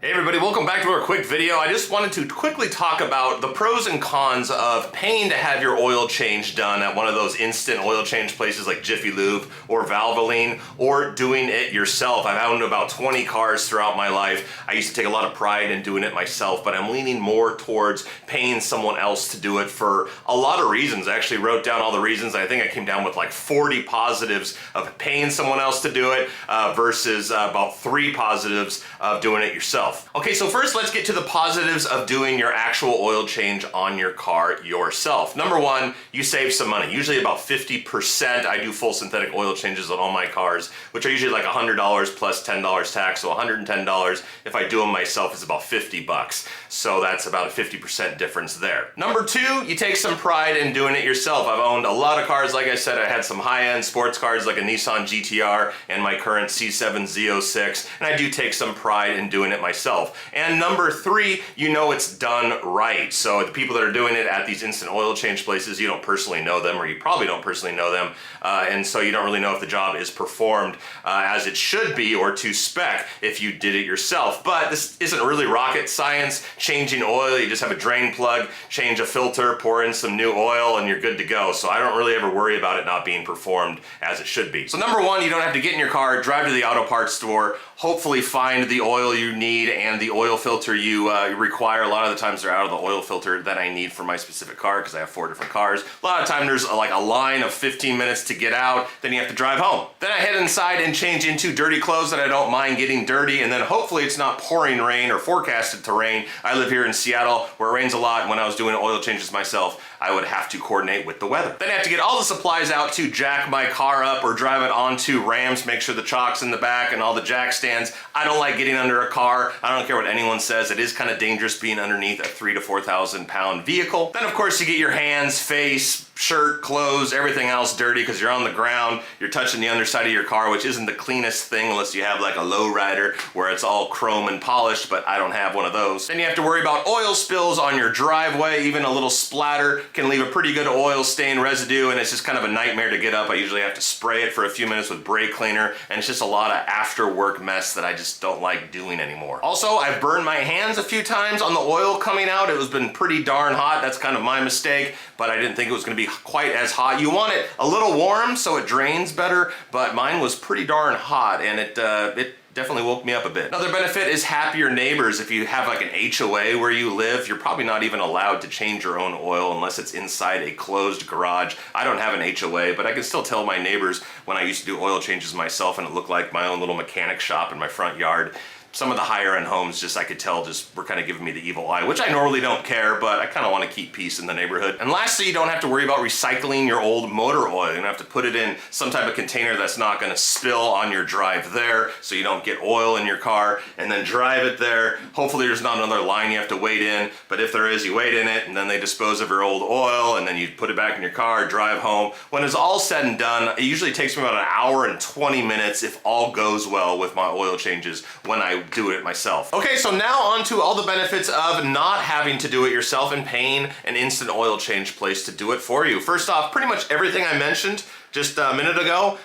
Hey everybody, welcome back to our quick video. I just wanted to quickly talk about the pros and cons of paying to have your oil change done at one of those instant oil change places like Jiffy Lube or Valvoline, or doing it yourself. I've owned about 20 cars throughout my life. I used to take a lot of pride in doing it myself, but I'm leaning more towards paying someone else to do it for a lot of reasons. I actually wrote down all the reasons. I think I came down with like 40 positives of paying someone else to do it versus about 3 positives of doing it yourself. Okay, so first let's get to the positives of doing your actual oil change on your car yourself. Number one, you save some money, usually about 50%. I do full synthetic oil changes on all my cars, which are usually like $100 plus $10 tax, so $110. If I do them myself, it's about 50 bucks. So that's about a 50% difference there. Number two, you take some pride in doing it yourself. I've owned a lot of cars. Like I said, I had some high-end sports cars like a Nissan GTR and my current C7 Z06, and I do take some pride in doing it myself. And number three, you know it's done right. So the people that are doing it at these instant oil change places, you don't personally know them, or you probably don't personally know them, and so you don't really know if the job is performed as it should be or to spec if you did it yourself. But this isn't really rocket science. Changing oil, you just have a drain plug, change a filter, pour in some new oil, and you're good to go. So I don't really ever worry about it not being performed as it should be. So number one, you don't have to get in your car, drive to the auto parts store, hopefully find the oil you need and the oil filter you require. A lot of the times they're out of the oil filter that I need for my specific car because I have 4 different cars. A lot of time there's like a line of 15 minutes to get out, then you have to drive home. Then I head inside and change into dirty clothes that I don't mind getting dirty, and then hopefully it's not pouring rain or forecasted to rain. I live here in Seattle where it rains a lot. When I was doing oil changes myself, I would have to coordinate with the weather. Then I have to get all the supplies out to jack my car up or drive it onto rams, make sure the chock's in the back and all the jack stands. I don't like getting under a car. I don't care what anyone says. It is kind of dangerous being underneath a 3,000 to 4,000 pound vehicle. Then of course you get your hands, face, shirt, clothes, everything else dirty because you're on the ground, you're touching the underside of your car, which isn't the cleanest thing unless you have like a lowrider where it's all chrome and polished, but I don't have one of those. Then you have to worry about oil spills on your driveway. Even a little splatter can leave a pretty good oil stain residue, and it's just kind of a nightmare to get up. I usually have to spray it for a few minutes with brake cleaner, and it's just a lot of after work mess that I just don't like doing anymore. Also, I've burned my hands a few times on the oil coming out. It was been pretty darn hot. That's kind of my mistake, but I didn't think it was going to be quite as hot. You want it a little warm so it drains better, but mine was pretty darn hot, and it definitely woke me up a bit. Another benefit is happier neighbors. If you have like an HOA where you live, you're probably not even allowed to change your own oil unless it's inside a closed garage. I don't have an HOA, but I can still tell my neighbors when I used to do oil changes myself and it looked like my own little mechanic shop in my front yard. Some of the higher end homes, just I could tell just were kind of giving me the evil eye, which I normally don't care, but I kind of want to keep peace in the neighborhood. And lastly, you don't have to worry about recycling your old motor oil. You don't have to put it in some type of container that's not going to spill on your drive there, so you don't get oil in your car and then drive it there. Hopefully there's not another line you have to wait in, but if there is, you wait in it and then they dispose of your old oil and then you put it back in your car, drive home. When it's all said and done, it usually takes me about an hour and 20 minutes if all goes well with my oil changes when I do it myself. Okay, so now on to all the benefits of not having to do it yourself and paying an instant oil change place to do it for you. First off, pretty much everything I mentioned just a minute ago,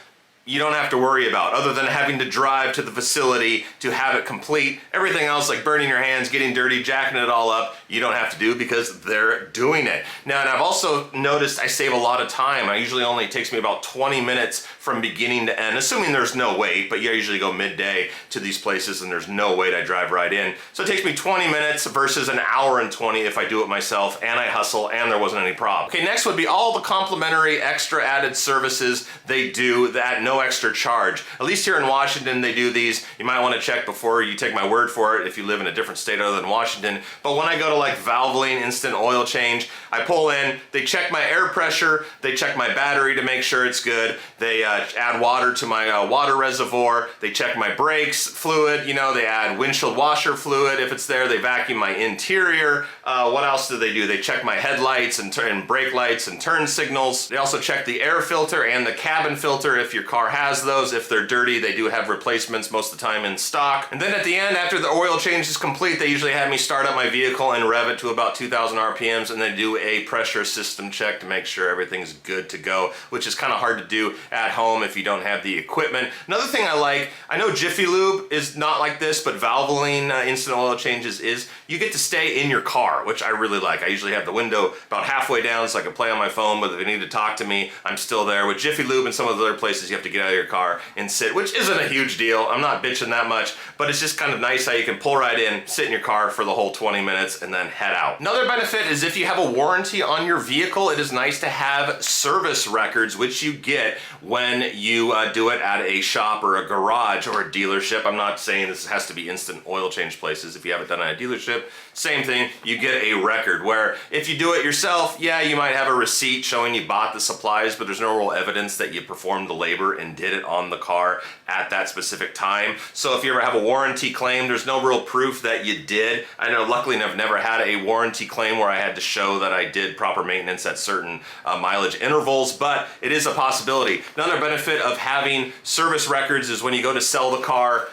you don't have to worry about, other than having to drive to the facility to have it complete. Everything else, like burning your hands, getting dirty, jacking it all up, you don't have to do because they're doing it. Now, and I've also noticed I save a lot of time. I usually only takes me about 20 minutes from beginning to end, assuming there's no wait, but yeah, I usually go midday to these places and there's no wait, I drive right in. So it takes me 20 minutes versus an hour and 20 if I do it myself and I hustle and there wasn't any problem. Okay, next would be all the complimentary extra added services they do at no extra charge. At least here in Washington, they do these. You might want to check before you take my word for it if you live in a different state other than Washington. But when I go to like Valvoline instant oil change, I pull in, they check my air pressure, they check my battery to make sure it's good, they add water to my water reservoir, they check my brakes fluid, you know, they add windshield washer fluid if it's there, they vacuum my interior. What else do? They check my headlights and brake lights and turn signals. They also check the air filter and the cabin filter if your car car has those. If they're dirty, they do have replacements most of the time in stock. And then at the end, after the oil change is complete, they usually have me start up my vehicle and rev it to about 2,000 RPMs, and then do a pressure system check to make sure everything's good to go, which is kind of hard to do at home if you don't have the equipment. Another thing I know Jiffy Lube is not like this, but Valvoline instant oil changes is, you get to stay in your car, which I really like. I usually have the window about halfway down so I can play on my phone, but if they need to talk to me, I'm still there. With Jiffy Lube and some of the other places, you have to get out of your car and sit, which isn't a huge deal. I'm not bitching that much, but it's just kind of nice how you can pull right in, sit in your car for the whole 20 minutes, and then head out. Another benefit is if you have a warranty on your vehicle, it is nice to have service records, which you get when you do it at a shop or a garage or a dealership. I'm not saying this has to be instant oil change places. If you have it done at a dealership, same thing, you get a record, where if you do it yourself, yeah, you might have a receipt showing you bought the supplies, but there's no real evidence that you performed the labor and did it on the car at that specific time. So if you ever have a warranty claim, there's no real proof that you did. I know luckily I've never had a warranty claim where I had to show that I did proper maintenance at certain mileage intervals, but it is a possibility. Another benefit of having service records is when you go to sell the car.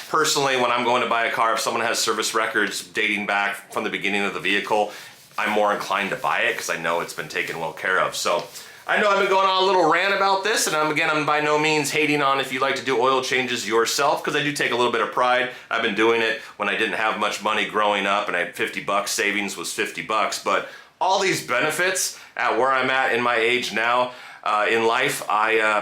Personally, when I'm going to buy a car, if someone has service records dating back from the beginning of the vehicle, I'm more inclined to buy it because I know it's been taken well care of. So I know I've been going on a little rant about this, and I'm by no means hating on if you like to do oil changes yourself, because I do take a little bit of pride. I've been doing it when I didn't have much money growing up, and I had 50 bucks, savings was 50 bucks, but all these benefits at where I'm at in my age now, in life,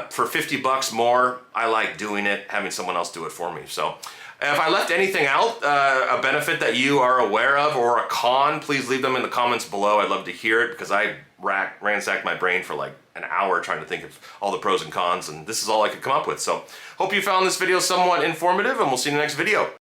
for 50 bucks more, I like doing it, having someone else do it for me. So if I left anything out, a benefit that you are aware of or a con, please leave them in the comments below. I'd love to hear it, because I ransacked my brain for like an hour trying to think of all the pros and cons, and this is all I could come up with. So hope you found this video somewhat informative, and we'll see you in the next video.